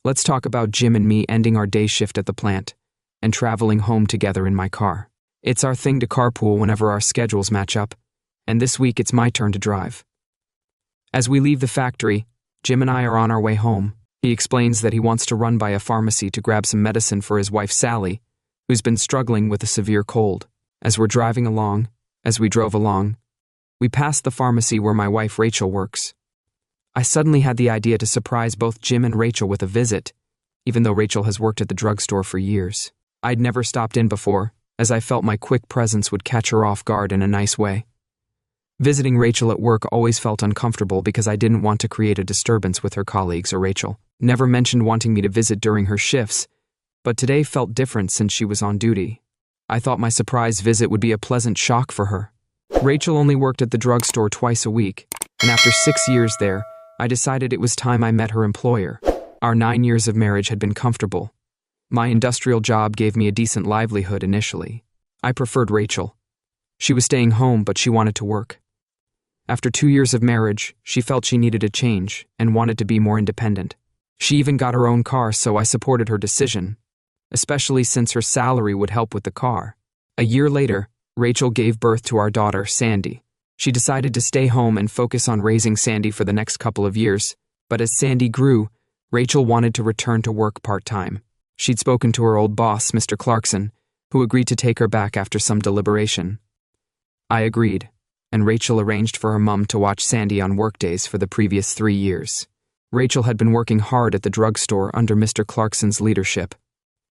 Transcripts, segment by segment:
Let's talk about Jim and me ending our day shift at the plant and traveling home together in my car. It's our thing to carpool whenever our schedules match up, and this week it's my turn to drive. As we leave the factory, Jim and I are on our way home. He explains that he wants to run by a pharmacy to grab some medicine for his wife Sally, who's been struggling with a severe cold. As we drove along, we passed the pharmacy where my wife Rachel works. I suddenly had the idea to surprise both Jim and Rachel with a visit, even though Rachel has worked at the drugstore for years. I'd never stopped in before, as I felt my quick presence would catch her off guard in a nice way. Visiting Rachel at work always felt uncomfortable because I didn't want to create a disturbance with her colleagues or Rachel. Never mentioned wanting me to visit during her shifts, but today felt different since she was on duty. I thought my surprise visit would be a pleasant shock for her. Rachel only worked at the drugstore twice a week, and after 6 years there, I decided it was time I met her employer. Our 9 years of marriage had been comfortable. My industrial job gave me a decent livelihood initially. I preferred Rachel. She was staying home, but she wanted to work. After 2 years of marriage, she felt she needed a change and wanted to be more independent. She even got her own car, so I supported her decision, especially since her salary would help with the car. A year later, Rachel gave birth to our daughter, Sandy. She decided to stay home and focus on raising Sandy for the next couple of years, but as Sandy grew, Rachel wanted to return to work part-time. She'd spoken to her old boss, Mr. Clarkson, who agreed to take her back after some deliberation. I agreed, and Rachel arranged for her mum to watch Sandy on workdays for the previous 3 years. Rachel had been working hard at the drugstore under Mr. Clarkson's leadership.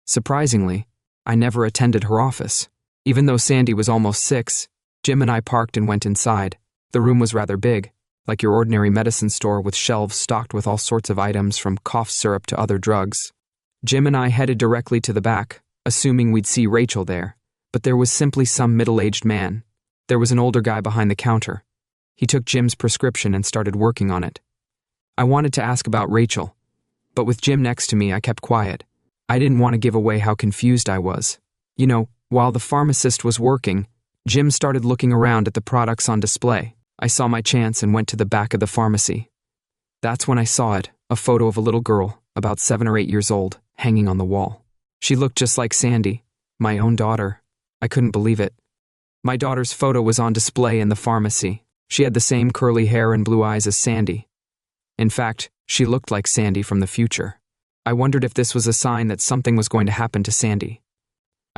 Surprisingly, I never attended her office. Even though Sandy was almost 6, Jim and I parked and went inside. The room was rather big, like your ordinary medicine store with shelves stocked with all sorts of items from cough syrup to other drugs. Jim and I headed directly to the back, assuming we'd see Rachel there, but there was simply some middle-aged man. There was an older guy behind the counter. He took Jim's prescription and started working on it. I wanted to ask about Rachel, but with Jim next to me, I kept quiet. I didn't want to give away how confused I was. While the pharmacist was working, Jim started looking around at the products on display. I saw my chance and went to the back of the pharmacy. That's when I saw it, a photo of a little girl, about 7 or 8 years old, hanging on the wall. She looked just like Sandy, my own daughter. I couldn't believe it. My daughter's photo was on display in the pharmacy. She had the same curly hair and blue eyes as Sandy. In fact, she looked like Sandy from the future. I wondered if this was a sign that something was going to happen to Sandy.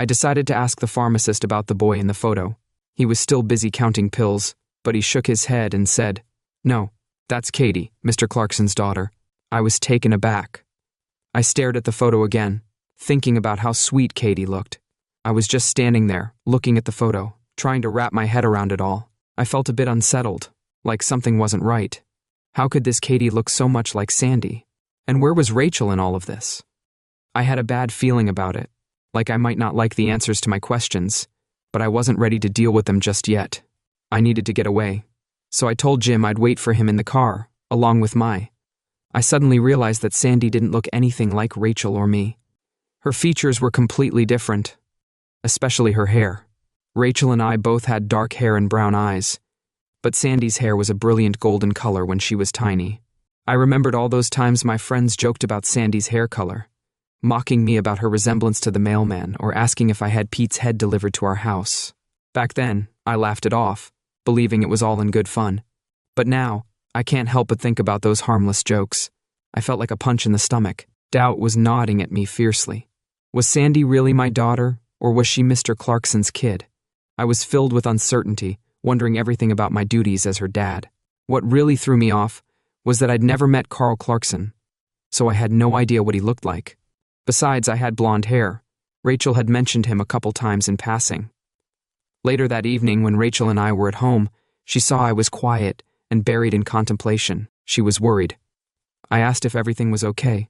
I decided to ask the pharmacist about the boy in the photo. He was still busy counting pills, but he shook his head and said, "No, that's Katie, Mr. Clarkson's daughter." I was taken aback. I stared at the photo again, thinking about how sweet Katie looked. I was just standing there, looking at the photo, trying to wrap my head around it all. I felt a bit unsettled, like something wasn't right. How could this Katie look so much like Sandy? And where was Rachel in all of this? I had a bad feeling about it, like I might not like the answers to my questions, but I wasn't ready to deal with them just yet. I needed to get away, so I told Jim I'd wait for him in the car, along with I suddenly realized that Sandy didn't look anything like Rachel or me. Her features were completely different, especially her hair. Rachel and I both had dark hair and brown eyes, but Sandy's hair was a brilliant golden color when she was tiny. I remembered all those times my friends joked about Sandy's hair color, mocking me about her resemblance to the mailman or asking if I had Pete's head delivered to our house. Back then, I laughed it off, believing it was all in good fun. But now, I can't help but think about those harmless jokes. I felt like a punch in the stomach. Doubt was gnawing at me fiercely. Was Sandy really my daughter, or was she Mr. Clarkson's kid? I was filled with uncertainty, wondering everything about my duties as her dad. What really threw me off was that I'd never met Carl Clarkson, so I had no idea what he looked like. Besides, I had blonde hair. Rachel had mentioned him a couple times in passing. Later that evening, when Rachel and I were at home, she saw I was quiet and buried in contemplation. She was worried. I asked if everything was okay.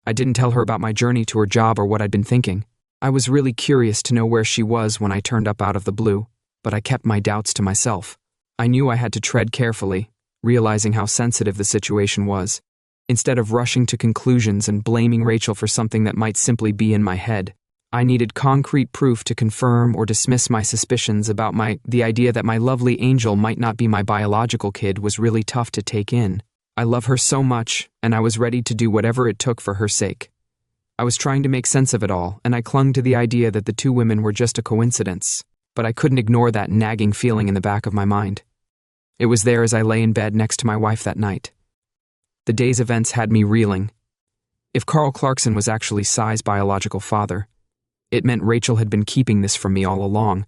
I didn't tell her about my journey to her job or what I'd been thinking. I was really curious to know where she was when I turned up out of the blue, but I kept my doubts to myself. I knew I had to tread carefully, realizing how sensitive the situation was. Instead of rushing to conclusions and blaming Rachel for something that might simply be in my head, I needed concrete proof to confirm or dismiss my suspicions about the idea that my lovely angel might not be my biological kid was really tough to take in. I love her so much, and I was ready to do whatever it took for her sake. I was trying to make sense of it all, and I clung to the idea that the two women were just a coincidence, but I couldn't ignore that nagging feeling in the back of my mind. It was there as I lay in bed next to my wife that night. The day's events had me reeling. If Carl Clarkson was actually Sai's biological father, it meant Rachel had been keeping this from me all along,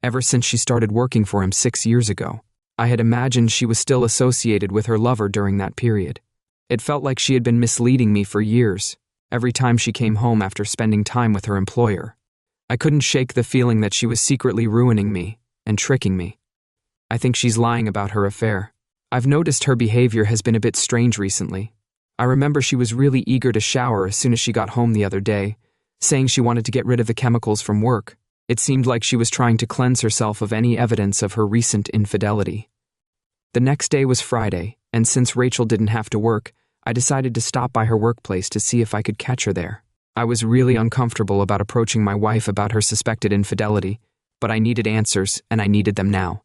ever since she started working for him 6 years ago. I had imagined she was still associated with her lover during that period. It felt like she had been misleading me for years, every time she came home after spending time with her employer. I couldn't shake the feeling that she was secretly ruining me and tricking me. I think she's lying about her affair. I've noticed her behavior has been a bit strange recently. I remember she was really eager to shower as soon as she got home the other day, saying she wanted to get rid of the chemicals from work. It seemed like she was trying to cleanse herself of any evidence of her recent infidelity. The next day was Friday, and since Rachel didn't have to work, I decided to stop by her workplace to see if I could catch her there. I was really uncomfortable about approaching my wife about her suspected infidelity, but I needed answers, and I needed them now.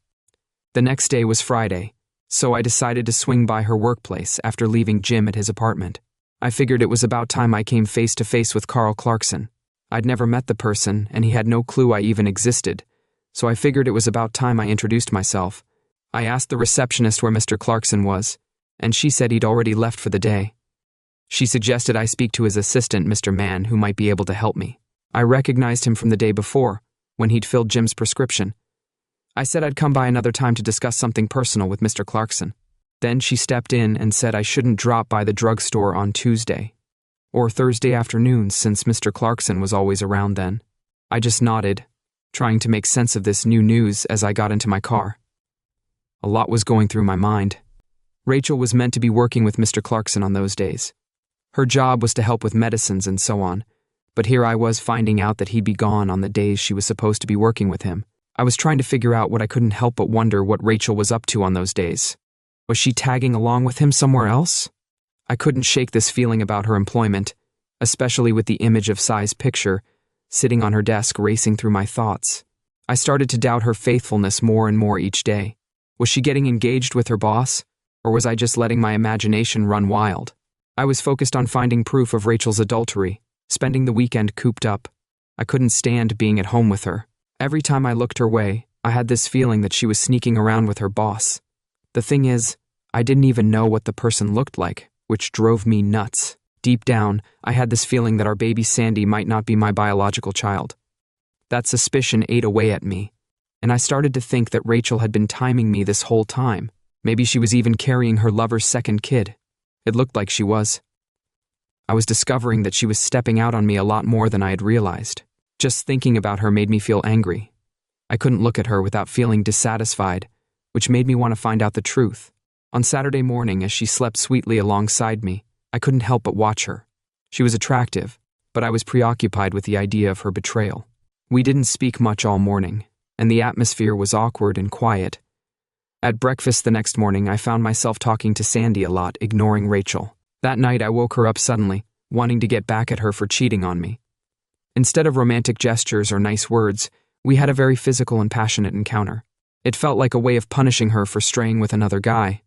The next day was Friday, so I decided to swing by her workplace after leaving Jim at his apartment. I figured it was about time I came face to face with Carl Clarkson. I'd never met the person, and he had no clue I even existed, so I figured it was about time I introduced myself. I asked the receptionist where Mr. Clarkson was, and she said he'd already left for the day. She suggested I speak to his assistant, Mr. Mann, who might be able to help me. I recognized him from the day before, when he'd filled Jim's prescription. I said I'd come by another time to discuss something personal with Mr. Clarkson. Then she stepped in and said I shouldn't drop by the drugstore on Tuesday or Thursday afternoons since Mr. Clarkson was always around then. I just nodded, trying to make sense of this new news as I got into my car. A lot was going through my mind. Rachel was meant to be working with Mr. Clarkson on those days. Her job was to help with medicines and so on, but here I was finding out that he'd be gone on the days she was supposed to be working with him. I was trying to figure out what I couldn't help but wonder what Rachel was up to on those days. Was she tagging along with him somewhere else? I couldn't shake this feeling about her employment, especially with the image of Sai's picture sitting on her desk racing through my thoughts. I started to doubt her faithfulness more and more each day. Was she getting engaged with her boss, or was I just letting my imagination run wild? I was focused on finding proof of Rachel's adultery, spending the weekend cooped up. I couldn't stand being at home with her. Every time I looked her way, I had this feeling that she was sneaking around with her boss. The thing is, I didn't even know what the person looked like, which drove me nuts. Deep down, I had this feeling that our baby Sandy might not be my biological child. That suspicion ate away at me, and I started to think that Rachel had been timing me this whole time. Maybe she was even carrying her lover's second kid. It looked like she was. I was discovering that she was stepping out on me a lot more than I had realized. Just thinking about her made me feel angry. I couldn't look at her without feeling dissatisfied, which made me want to find out the truth. On Saturday morning, as she slept sweetly alongside me, I couldn't help but watch her. She was attractive, but I was preoccupied with the idea of her betrayal. We didn't speak much all morning, and the atmosphere was awkward and quiet. At breakfast the next morning, I found myself talking to Sandy a lot, ignoring Rachel. That night, I woke her up suddenly, wanting to get back at her for cheating on me. Instead of romantic gestures or nice words, we had a very physical and passionate encounter. It felt like a way of punishing her for straying with another guy.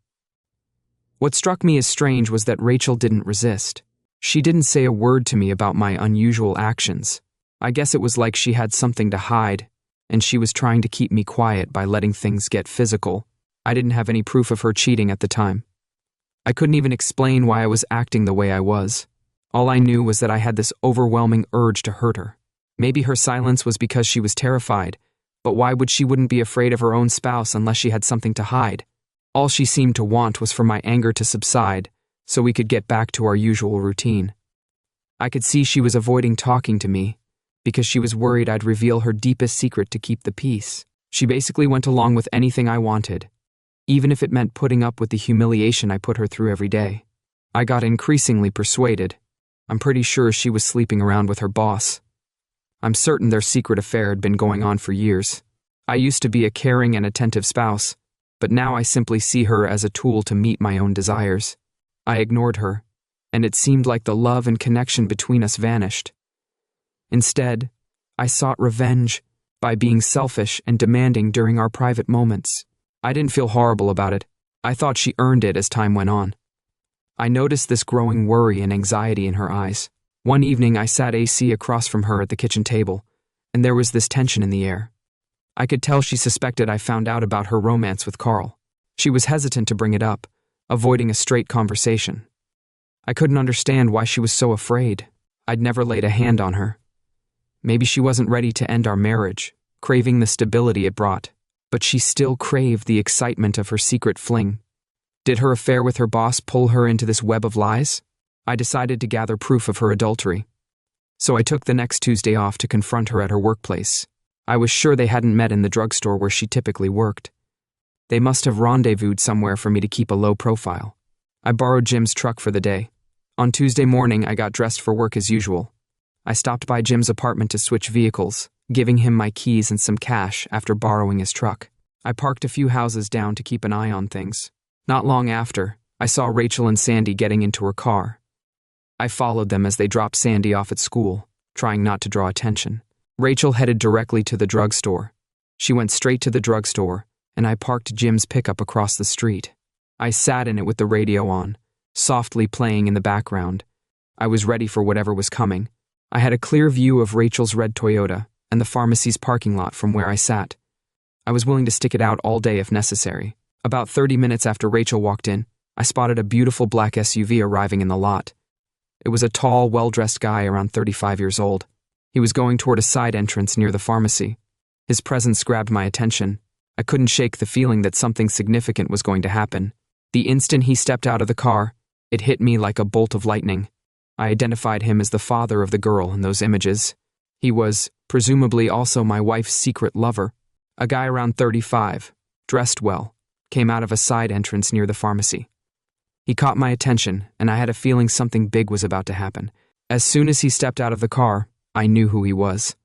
What struck me as strange was that Rachel didn't resist. She didn't say a word to me about my unusual actions. I guess it was like she had something to hide, and she was trying to keep me quiet by letting things get physical. I didn't have any proof of her cheating at the time. I couldn't even explain why I was acting the way I was. All I knew was that I had this overwhelming urge to hurt her. Maybe her silence was because she was terrified, but why would she wouldn't be afraid of her own spouse unless she had something to hide? All she seemed to want was for my anger to subside, so we could get back to our usual routine. I could see she was avoiding talking to me, because she was worried I'd reveal her deepest secret to keep the peace. She basically went along with anything I wanted, even if it meant putting up with the humiliation I put her through every day. I got increasingly persuaded. I'm pretty sure she was sleeping around with her boss. I'm certain their secret affair had been going on for years. I used to be a caring and attentive spouse, but now I simply see her as a tool to meet my own desires. I ignored her, and it seemed like the love and connection between us vanished. Instead, I sought revenge by being selfish and demanding during our private moments. I didn't feel horrible about it. I thought she earned it as time went on. I noticed this growing worry and anxiety in her eyes. One evening, I sat AC across from her at the kitchen table, and there was this tension in the air. I could tell she suspected I found out about her romance with Carl. She was hesitant to bring it up, avoiding a straight conversation. I couldn't understand why she was so afraid. I'd never laid a hand on her. Maybe she wasn't ready to end our marriage, craving the stability it brought, but she still craved the excitement of her secret fling. Did her affair with her boss pull her into this web of lies? I decided to gather proof of her adultery. So I took the next Tuesday off to confront her at her workplace. I was sure they hadn't met in the drugstore where she typically worked. They must have rendezvoused somewhere for me to keep a low profile. I borrowed Jim's truck for the day. On Tuesday morning, I got dressed for work as usual. I stopped by Jim's apartment to switch vehicles, giving him my keys and some cash after borrowing his truck. I parked a few houses down to keep an eye on things. Not long after, I saw Rachel and Sandy getting into her car. I followed them as they dropped Sandy off at school, trying not to draw attention. Rachel headed directly to the drugstore. She went straight to the drugstore, and I parked Jim's pickup across the street. I sat in it with the radio on, softly playing in the background. I was ready for whatever was coming. I had a clear view of Rachel's red Toyota and the pharmacy's parking lot from where I sat. I was willing to stick it out all day if necessary. About 30 minutes after Rachel walked in, I spotted a beautiful black SUV arriving in the lot. It was a tall, well-dressed guy around 35 years old. He was going toward a side entrance near the pharmacy. His presence grabbed my attention. I couldn't shake the feeling that something significant was going to happen. The instant he stepped out of the car, it hit me like a bolt of lightning. I identified him as the father of the girl in those images. He was, presumably, also my wife's secret lover. A guy around 35, dressed well, came out of a side entrance near the pharmacy. He caught my attention, and I had a feeling something big was about to happen. As soon as he stepped out of the car, I knew who he was.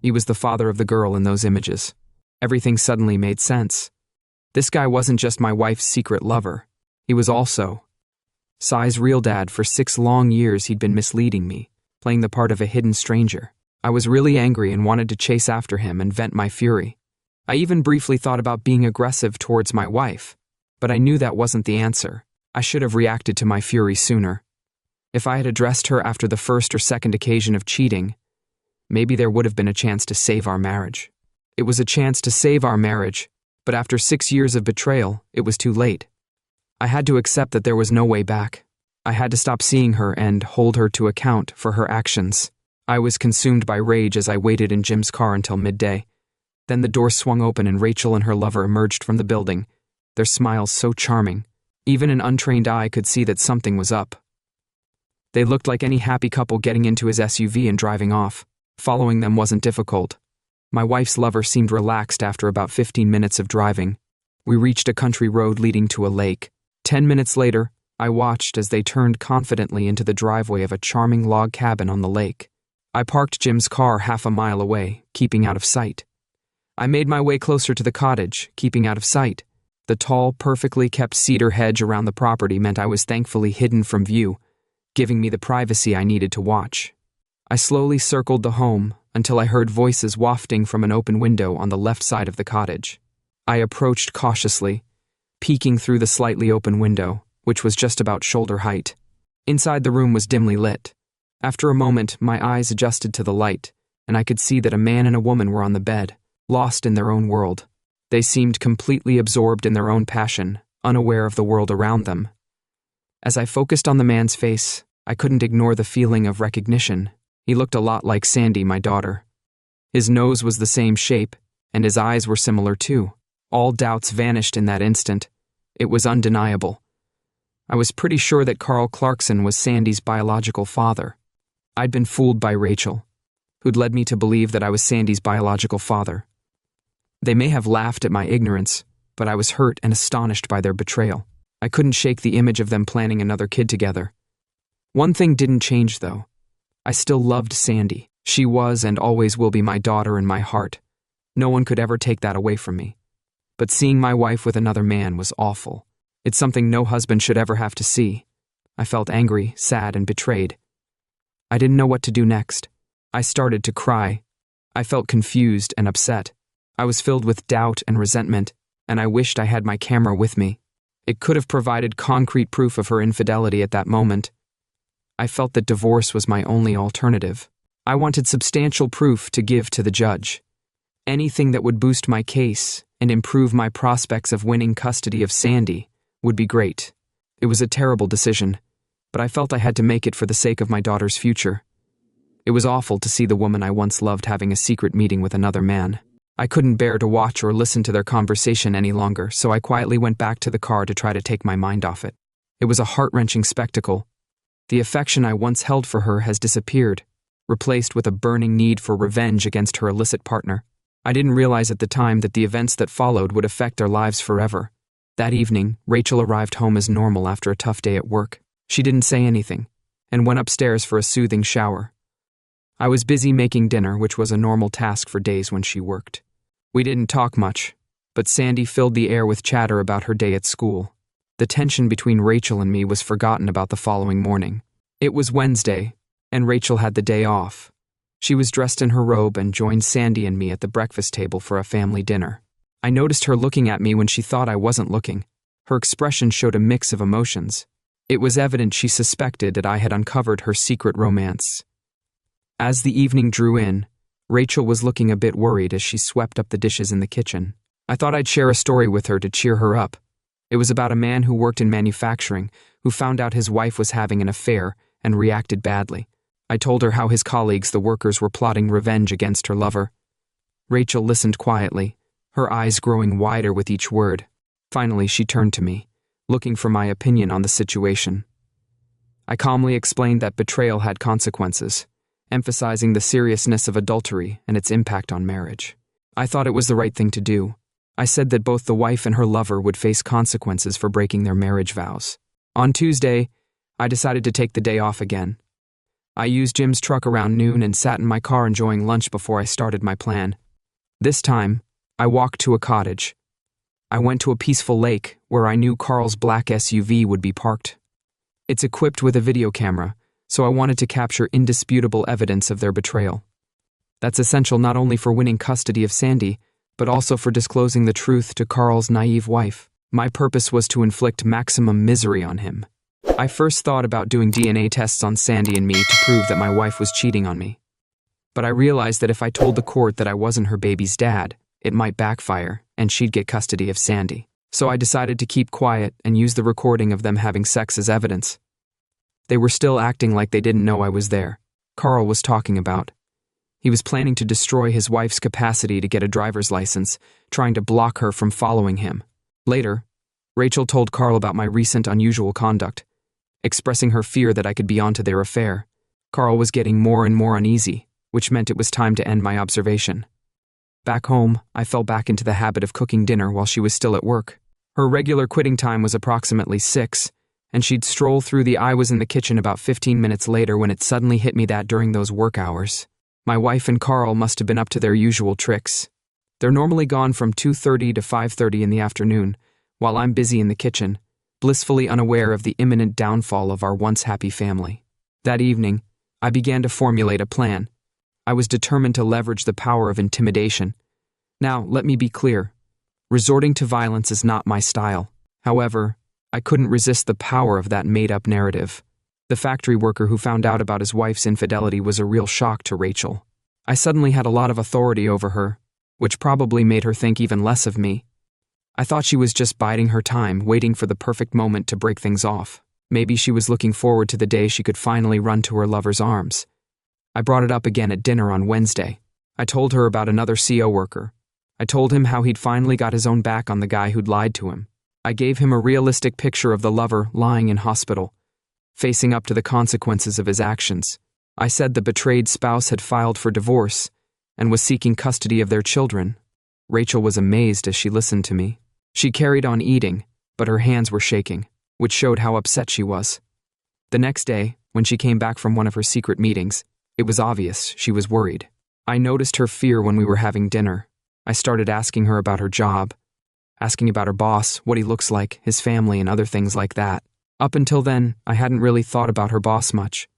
He was the father of the girl in those images. Everything suddenly made sense. This guy wasn't just my wife's secret lover. He was also Sai's real dad. For 6 long years he'd been misleading me, playing the part of a hidden stranger. I was really angry and wanted to chase after him and vent my fury. I even briefly thought about being aggressive towards my wife, but I knew that wasn't the answer. I should have reacted to my fury sooner. If I had addressed her after the first or second occasion of cheating, maybe there would have been a chance to save our marriage. It was a chance to save our marriage, but after 6 years of betrayal, it was too late. I had to accept that there was no way back. I had to stop seeing her and hold her to account for her actions. I was consumed by rage as I waited in Jim's car until midday. Then the door swung open and Rachel and her lover emerged from the building, their smiles so charming. Even an untrained eye could see that something was up. They looked like any happy couple getting into his SUV and driving off. Following them wasn't difficult. My wife's lover seemed relaxed after about 15 minutes of driving. We reached a country road leading to a lake. 10 minutes later, I watched as they turned confidently into the driveway of a charming log cabin on the lake. I parked Jim's car half a mile away, keeping out of sight. I made my way closer to the cottage, keeping out of sight. The tall, perfectly kept cedar hedge around the property meant I was thankfully hidden from view, giving me the privacy I needed to watch. I slowly circled the home until I heard voices wafting from an open window on the left side of the cottage. I approached cautiously, peeking through the slightly open window, which was just about shoulder height. Inside the room was dimly lit. After a moment, my eyes adjusted to the light, and I could see that a man and a woman were on the bed, lost in their own world. They seemed completely absorbed in their own passion, unaware of the world around them. As I focused on the man's face, I couldn't ignore the feeling of recognition. He looked a lot like Sandy, my daughter. His nose was the same shape, and his eyes were similar too. All doubts vanished in that instant. It was undeniable. I was pretty sure that Carl Clarkson was Sandy's biological father. I'd been fooled by Rachel, who'd led me to believe that I was Sandy's biological father. They may have laughed at my ignorance, but I was hurt and astonished by their betrayal. I couldn't shake the image of them planning another kid together. One thing didn't change, though. I still loved Sandy. She was and always will be my daughter in my heart. No one could ever take that away from me. But seeing my wife with another man was awful. It's something no husband should ever have to see. I felt angry, sad, and betrayed. I didn't know what to do next. I started to cry. I felt confused and upset. I was filled with doubt and resentment, and I wished I had my camera with me. It could have provided concrete proof of her infidelity at that moment. I felt that divorce was my only alternative. I wanted substantial proof to give to the judge. Anything that would boost my case and improve my prospects of winning custody of Sandy would be great. It was a terrible decision, but I felt I had to make it for the sake of my daughter's future. It was awful to see the woman I once loved having a secret meeting with another man. I couldn't bear to watch or listen to their conversation any longer, so I quietly went back to the car to try to take my mind off it. It was a heart-wrenching spectacle. The affection I once held for her has disappeared, replaced with a burning need for revenge against her illicit partner. I didn't realize at the time that the events that followed would affect their lives forever. That evening, Rachel arrived home as normal after a tough day at work. She didn't say anything, and went upstairs for a soothing shower. I was busy making dinner, which was a normal task for days when she worked. We didn't talk much, but Sandy filled the air with chatter about her day at school. The tension between Rachel and me was forgotten about the following morning. It was Wednesday, and Rachel had the day off. She was dressed in her robe and joined Sandy and me at the breakfast table for a family dinner. I noticed her looking at me when she thought I wasn't looking. Her expression showed a mix of emotions. It was evident she suspected that I had uncovered her secret romance. As the evening drew in, Rachel was looking a bit worried as she swept up the dishes in the kitchen. I thought I'd share a story with her to cheer her up. It was about a man who worked in manufacturing, who found out his wife was having an affair and reacted badly. I told her how his colleagues, the workers, were plotting revenge against her lover. Rachel listened quietly, her eyes growing wider with each word. Finally, she turned to me, looking for my opinion on the situation. I calmly explained that betrayal had consequences, emphasizing the seriousness of adultery and its impact on marriage. I thought it was the right thing to do. I said that both the wife and her lover would face consequences for breaking their marriage vows. On Tuesday, I decided to take the day off again. I used Jim's truck around noon and sat in my car enjoying lunch before I started my plan. This time, I walked to a cottage. I went to a peaceful lake where I knew Carl's black SUV would be parked. It's equipped with a video camera, so I wanted to capture indisputable evidence of their betrayal. That's essential not only for winning custody of Sandy, but also for disclosing the truth to Carl's naive wife. My purpose was to inflict maximum misery on him. I first thought about doing DNA tests on Sandy and me to prove that my wife was cheating on me. But I realized that if I told the court that I wasn't her baby's dad, it might backfire, and she'd get custody of Sandy. So I decided to keep quiet and use the recording of them having sex as evidence. They were still acting like they didn't know I was there. Carl was talking about. He was planning to destroy his wife's capacity to get a driver's license, trying to block her from following him. Later, Rachel told Carl about my recent unusual conduct, expressing her fear that I could be onto their affair. Carl was getting more and more uneasy, which meant it was time to end my observation. Back home, I fell back into the habit of cooking dinner while she was still at work. Her regular quitting time was approximately 6, and she'd stroll through the I was in the kitchen about 15 minutes later when it suddenly hit me that during those work hours, my wife and Carl must have been up to their usual tricks. They're normally gone from 2:30 to 5:30 in the afternoon, while I'm busy in the kitchen, blissfully unaware of the imminent downfall of our once happy family. That evening, I began to formulate a plan. I was determined to leverage the power of intimidation. Now, let me be clear. Resorting to violence is not my style. However, I couldn't resist the power of that made-up narrative. The factory worker who found out about his wife's infidelity was a real shock to Rachel. I suddenly had a lot of authority over her, which probably made her think even less of me. I thought she was just biding her time, waiting for the perfect moment to break things off. Maybe she was looking forward to the day she could finally run to her lover's arms. I brought it up again at dinner on Wednesday. I told her about another CO worker. I told him how he'd finally got his own back on the guy who'd lied to him. I gave him a realistic picture of the lover lying in hospital, facing up to the consequences of his actions. I said the betrayed spouse had filed for divorce and was seeking custody of their children. Rachel was amazed as she listened to me. She carried on eating, but her hands were shaking, which showed how upset she was. The next day, when she came back from one of her secret meetings, it was obvious she was worried. I noticed her fear when we were having dinner. I started asking her about her job, asking about her boss, what he looks like, his family, and other things like that. Up until then, I hadn't really thought about her boss much.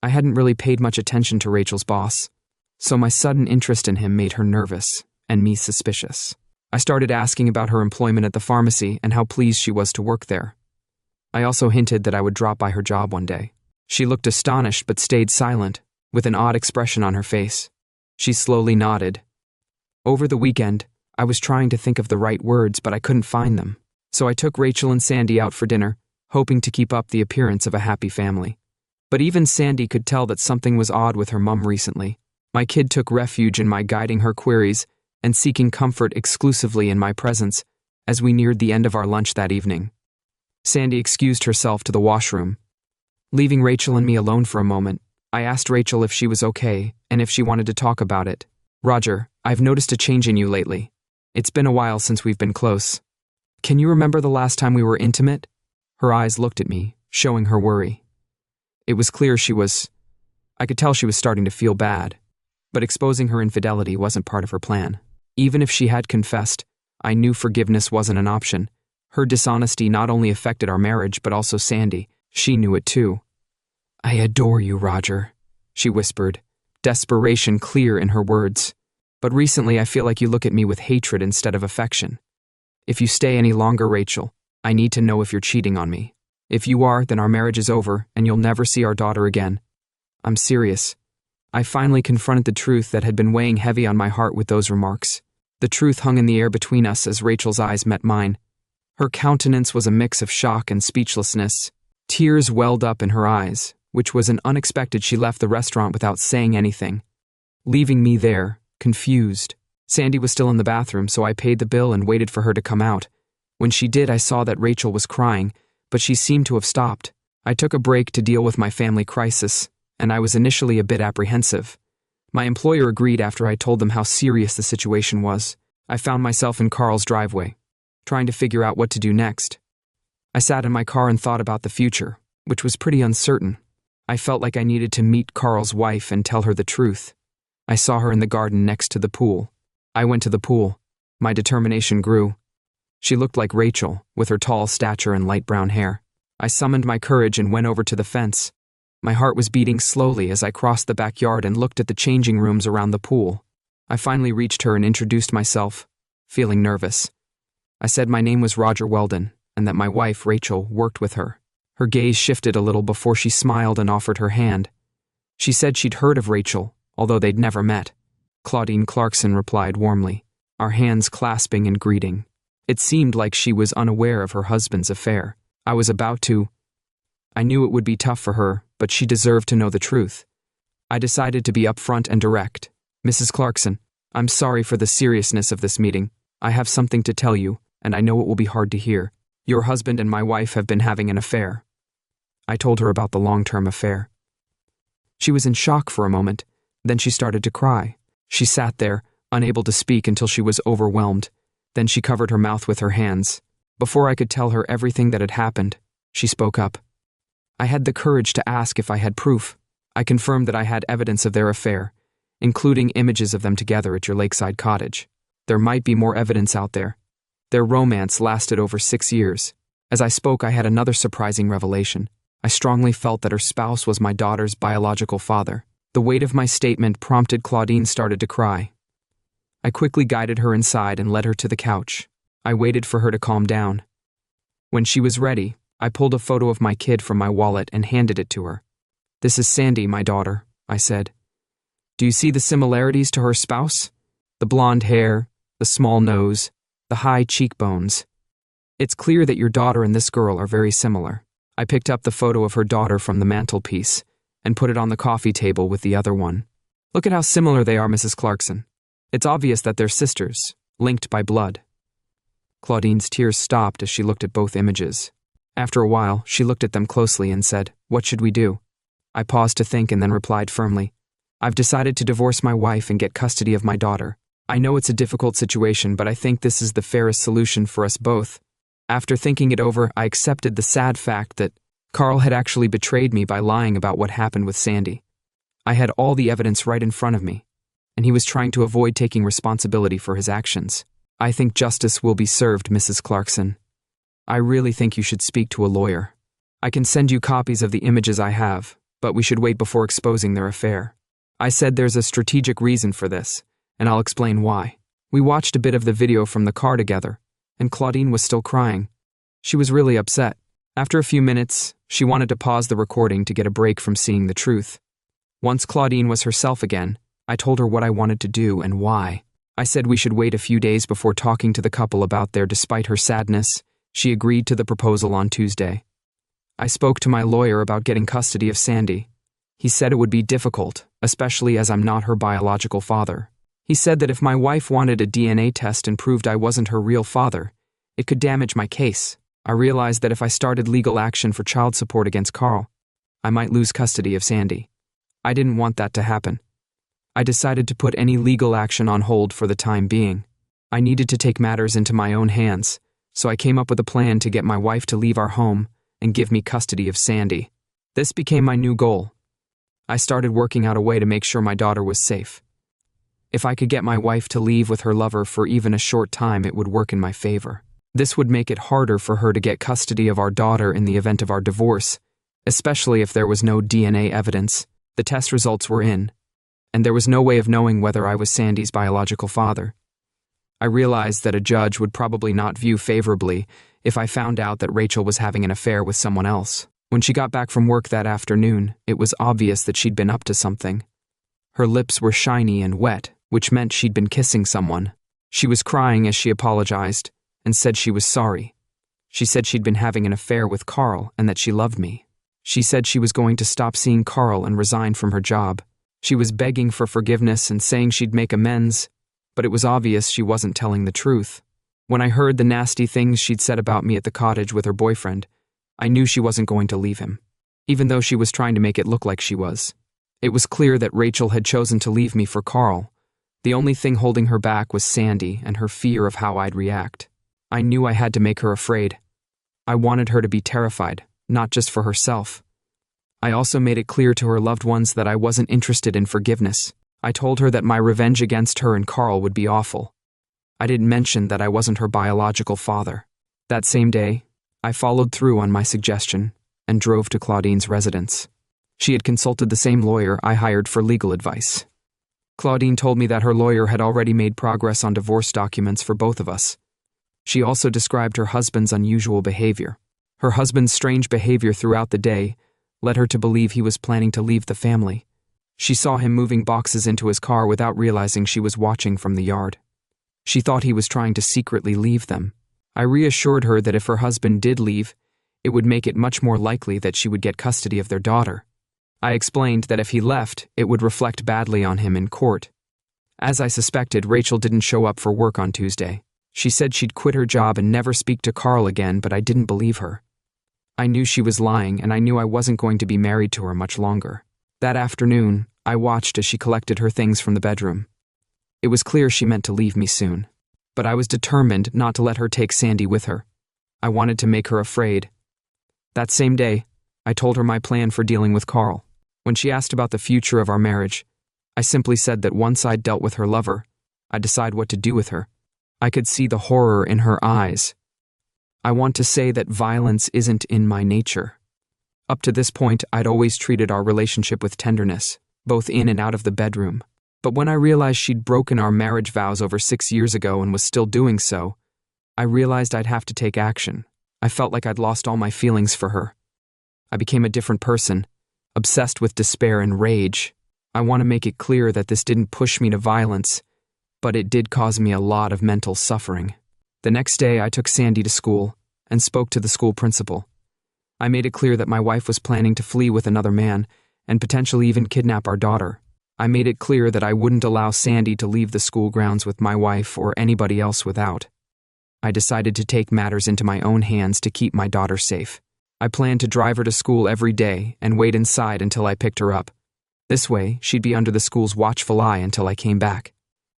I hadn't really paid much attention to Rachel's boss, so my sudden interest in him made her nervous and me suspicious. I started asking about her employment at the pharmacy and how pleased she was to work there. I also hinted that I would drop by her job one day. She looked astonished but stayed silent, with an odd expression on her face. She slowly nodded. Over the weekend, I was trying to think of the right words, but I couldn't find them. So I took Rachel and Sandy out for dinner, hoping to keep up the appearance of a happy family. But even Sandy could tell that something was odd with her mum recently. My kid took refuge in my guiding her queries and seeking comfort exclusively in my presence as we neared the end of our lunch that evening. Sandy excused herself to the washroom. Leaving Rachel and me alone for a moment, I asked Rachel if she was okay and if she wanted to talk about it. "Roger, I've noticed a change in you lately. It's been a while since we've been close. Can you remember the last time we were intimate?" Her eyes looked at me, showing her worry. It was clear I could tell she was starting to feel bad, but exposing her infidelity wasn't part of her plan. Even if she had confessed, I knew forgiveness wasn't an option. Her dishonesty not only affected our marriage, but also Sandy. She knew it too. "I adore you, Roger," she whispered, desperation clear in her words. "But recently I feel like you look at me with hatred instead of affection. If you stay any longer, Rachel, I need to know if you're cheating on me. If you are, then our marriage is over and you'll never see our daughter again. I'm serious." I finally confronted the truth that had been weighing heavy on my heart with those remarks. The truth hung in the air between us as Rachel's eyes met mine. Her countenance was a mix of shock and speechlessness. Tears welled up in her eyes, which was an unexpected. She left the restaurant without saying anything, leaving me there, confused. Sandy was still in the bathroom, so I paid the bill and waited for her to come out. When she did, I saw that Rachel was crying, but she seemed to have stopped. I took a break to deal with my family crisis, and I was initially a bit apprehensive. My employer agreed after I told them how serious the situation was. I found myself in Carl's driveway, trying to figure out what to do next. I sat in my car and thought about the future, which was pretty uncertain. I felt like I needed to meet Carl's wife and tell her the truth. I saw her in the garden next to the pool. I went to the pool. My determination grew. She looked like Rachel, with her tall stature and light brown hair. I summoned my courage and went over to the fence. My heart was beating slowly as I crossed the backyard and looked at the changing rooms around the pool. I finally reached her and introduced myself, feeling nervous. I said my name was Roger Weldon and that my wife, Rachel, worked with her. Her gaze shifted a little before she smiled and offered her hand. She said she'd heard of Rachel, although they'd never met. Claudine Clarkson replied warmly, our hands clasping in greeting. It seemed like she was unaware of her husband's affair. I knew it would be tough for her, but she deserved to know the truth. I decided to be upfront and direct. "Mrs. Clarkson, I'm sorry for the seriousness of this meeting. I have something to tell you, and I know it will be hard to hear. Your husband and my wife have been having an affair." I told her about the long-term affair. She was in shock for a moment, then she started to cry. She sat there, unable to speak until she was overwhelmed. Then she covered her mouth with her hands. Before I could tell her everything that had happened, she spoke up. I had the courage to ask if I had proof. I confirmed that I had evidence of their affair, including images of them together at your lakeside cottage. There might be more evidence out there. Their romance lasted over 6 years. As I spoke, I had another surprising revelation. I strongly felt that her spouse was my daughter's biological father. The weight of my statement prompted Claudine started to cry. I quickly guided her inside and led her to the couch. I waited for her to calm down. When she was ready, I pulled a photo of my kid from my wallet and handed it to her. "This is Sandy, my daughter," I said. "Do you see the similarities to her spouse? The blonde hair, the small nose, the high cheekbones. It's clear that your daughter and this girl are very similar." I picked up the photo of her daughter from the mantelpiece and put it on the coffee table with the other one. "Look at how similar they are, Mrs. Clarkson. It's obvious that they're sisters, linked by blood." Claudine's tears stopped as she looked at both images. After a while, she looked at them closely and said, "What should we do?" I paused to think and then replied firmly, "I've decided to divorce my wife and get custody of my daughter. I know it's a difficult situation, but I think this is the fairest solution for us both." After thinking it over, I accepted the sad fact that Carl had actually betrayed me by lying about what happened with Sandy. I had all the evidence right in front of me, and he was trying to avoid taking responsibility for his actions. "I think justice will be served, Mrs. Clarkson. I really think you should speak to a lawyer. I can send you copies of the images I have, but we should wait before exposing their affair." I said there's a strategic reason for this, and I'll explain why. We watched a bit of the video from the car together, and Claudine was still crying. She was really upset. After a few minutes, she wanted to pause the recording to get a break from seeing the truth. Once Claudine was herself again, I told her what I wanted to do and why. I said we should wait a few days before talking to the couple about their. Despite her sadness, she agreed to the proposal on Tuesday. I spoke to my lawyer about getting custody of Sandy. He said it would be difficult, especially as I'm not her biological father. He said that if my wife wanted a DNA test and proved I wasn't her real father, it could damage my case. I realized that if I started legal action for child support against Carl, I might lose custody of Sandy. I didn't want that to happen. I decided to put any legal action on hold for the time being. I needed to take matters into my own hands, so I came up with a plan to get my wife to leave our home and give me custody of Sandy. This became my new goal. I started working out a way to make sure my daughter was safe. If I could get my wife to leave with her lover for even a short time, it would work in my favor. This would make it harder for her to get custody of our daughter in the event of our divorce, especially if there was no DNA evidence. The test results were in, and there was no way of knowing whether I was Sandy's biological father. I realized that a judge would probably not view favorably if I found out that Rachel was having an affair with someone else. When she got back from work that afternoon, it was obvious that she'd been up to something. Her lips were shiny and wet, which meant she'd been kissing someone. She was crying as she apologized and said she was sorry. She said she'd been having an affair with Carl and that she loved me. She said she was going to stop seeing Carl and resign from her job. She was begging for forgiveness and saying she'd make amends, but it was obvious she wasn't telling the truth. When I heard the nasty things she'd said about me at the cottage with her boyfriend, I knew she wasn't going to leave him, even though she was trying to make it look like she was. It was clear that Rachel had chosen to leave me for Carl. The only thing holding her back was Sandy and her fear of how I'd react. I knew I had to make her afraid. I wanted her to be terrified, not just for herself. I also made it clear to her loved ones that I wasn't interested in forgiveness. I told her that my revenge against her and Carl would be awful. I didn't mention that I wasn't her biological father. That same day, I followed through on my suggestion and drove to Claudine's residence. She had consulted the same lawyer I hired for legal advice. Claudine told me that her lawyer had already made progress on divorce documents for both of us. She also described her husband's unusual behavior. Her husband's strange behavior throughout the day led her to believe he was planning to leave the family. She saw him moving boxes into his car without realizing she was watching from the yard. She thought he was trying to secretly leave them. I reassured her that if her husband did leave, it would make it much more likely that she would get custody of their daughter. I explained that if he left, it would reflect badly on him in court. As I suspected, Rachel didn't show up for work on Tuesday. She said she'd quit her job and never speak to Carl again, but I didn't believe her. I knew she was lying, and I knew I wasn't going to be married to her much longer. That afternoon, I watched as she collected her things from the bedroom. It was clear she meant to leave me soon, but I was determined not to let her take Sandy with her. I wanted to make her afraid. That same day, I told her my plan for dealing with Carl. When she asked about the future of our marriage, I simply said that once I'd dealt with her lover, I'd decide what to do with her. I could see the horror in her eyes. I want to say that violence isn't in my nature. Up to this point, I'd always treated our relationship with tenderness, both in and out of the bedroom. But when I realized she'd broken our marriage vows over 6 years ago and was still doing so, I realized I'd have to take action. I felt like I'd lost all my feelings for her. I became a different person, obsessed with despair and rage. I want to make it clear that this didn't push me to violence, but it did cause me a lot of mental suffering. The next day, I took Sandy to school and spoke to the school principal. I made it clear that my wife was planning to flee with another man and potentially even kidnap our daughter. I made it clear that I wouldn't allow Sandy to leave the school grounds with my wife or anybody else without. I decided to take matters into my own hands to keep my daughter safe. I planned to drive her to school every day and wait inside until I picked her up. This way, she'd be under the school's watchful eye until I came back.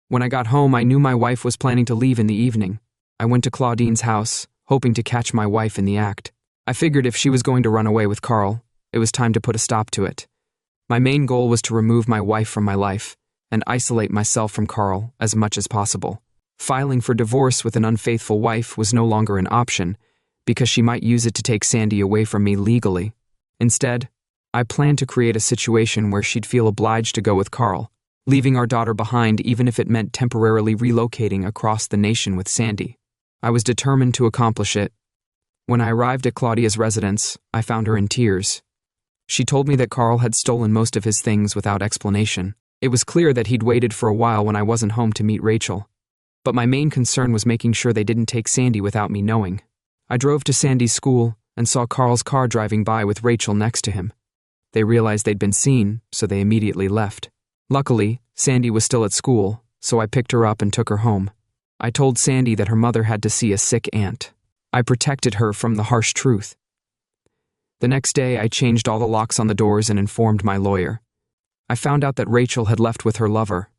When I got home, I knew my wife was planning to leave in the evening. I went to Claudine's house, hoping to catch my wife in the act. I figured if she was going to run away with Carl, it was time to put a stop to it. My main goal was to remove my wife from my life and isolate myself from Carl as much as possible. Filing for divorce with an unfaithful wife was no longer an option because she might use it to take Sandy away from me legally. Instead, I planned to create a situation where she'd feel obliged to go with Carl, leaving our daughter behind even if it meant temporarily relocating across the nation with Sandy. I was determined to accomplish it. When I arrived at Claudia's residence, I found her in tears. She told me that Carl had stolen most of his things without explanation. It was clear that he'd waited for a while when I wasn't home to meet Rachel. But my main concern was making sure they didn't take Sandy without me knowing. I drove to Sandy's school and saw Carl's car driving by with Rachel next to him. They realized they'd been seen, so they immediately left. Luckily, Sandy was still at school, so I picked her up and took her home. I told Sandy that her mother had to see a sick aunt. I protected her from the harsh truth. The next day, I changed all the locks on the doors and informed my lawyer. I found out that Rachel had left with her lover.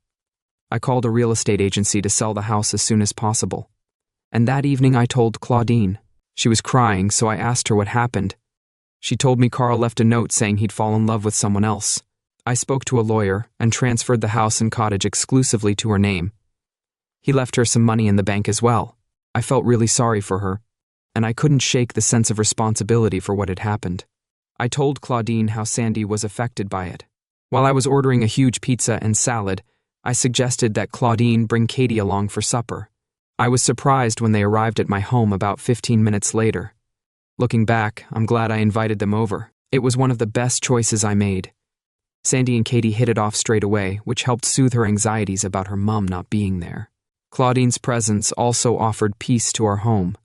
I called a real estate agency to sell the house as soon as possible. And that evening I told Claudine. She was crying, so I asked her what happened. She told me Carl left a note saying he'd fall in love with someone else. I spoke to a lawyer and transferred the house and cottage exclusively to her name. He left her some money in the bank as well. I felt really sorry for her, and I couldn't shake the sense of responsibility for what had happened. I told Claudine how Sandy was affected by it. While I was ordering a huge pizza and salad, I suggested that Claudine bring Katie along for supper. I was surprised when they arrived at my home about 15 minutes later. Looking back, I'm glad I invited them over. It was one of the best choices I made. Sandy and Katie hit it off straight away, which helped soothe her anxieties about her mom not being there. Claudine's presence also offered peace to our home.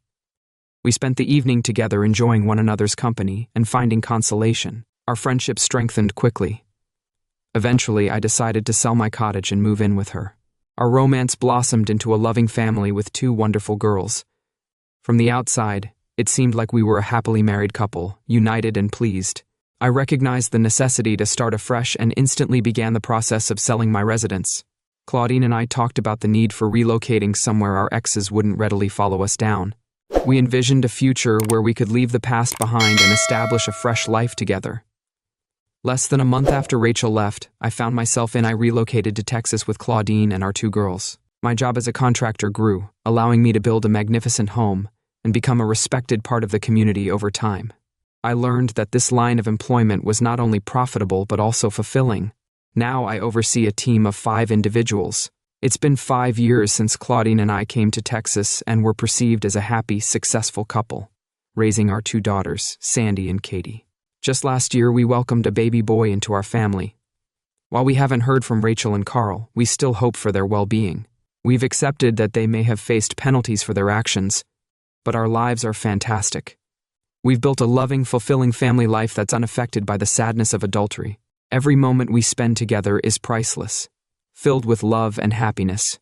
We spent the evening together enjoying one another's company and finding consolation. Our friendship strengthened quickly. Eventually, I decided to sell my cottage and move in with her. Our romance blossomed into a loving family with 2 wonderful girls. From the outside, it seemed like we were a happily married couple, united and pleased. I recognized the necessity to start afresh and instantly began the process of selling my residence. Claudine and I talked about the need for relocating somewhere our exes wouldn't readily follow us down. We envisioned a future where we could leave the past behind and establish a fresh life together. Less than a month after Rachel left, I found myself I relocated to Texas with Claudine and our 2 girls. My job as a contractor grew, allowing me to build a magnificent home and become a respected part of the community over time. I learned that this line of employment was not only profitable but also fulfilling. Now I oversee a team of 5 individuals. It's been 5 years since Claudine and I came to Texas and were perceived as a happy, successful couple, raising our 2 daughters, Sandy and Katie. Just last year, we welcomed a baby boy into our family. While we haven't heard from Rachel and Carl, we still hope for their well-being. We've accepted that they may have faced penalties for their actions, but our lives are fantastic. We've built a loving, fulfilling family life that's unaffected by the sadness of adultery. Every moment we spend together is priceless, filled with love and happiness.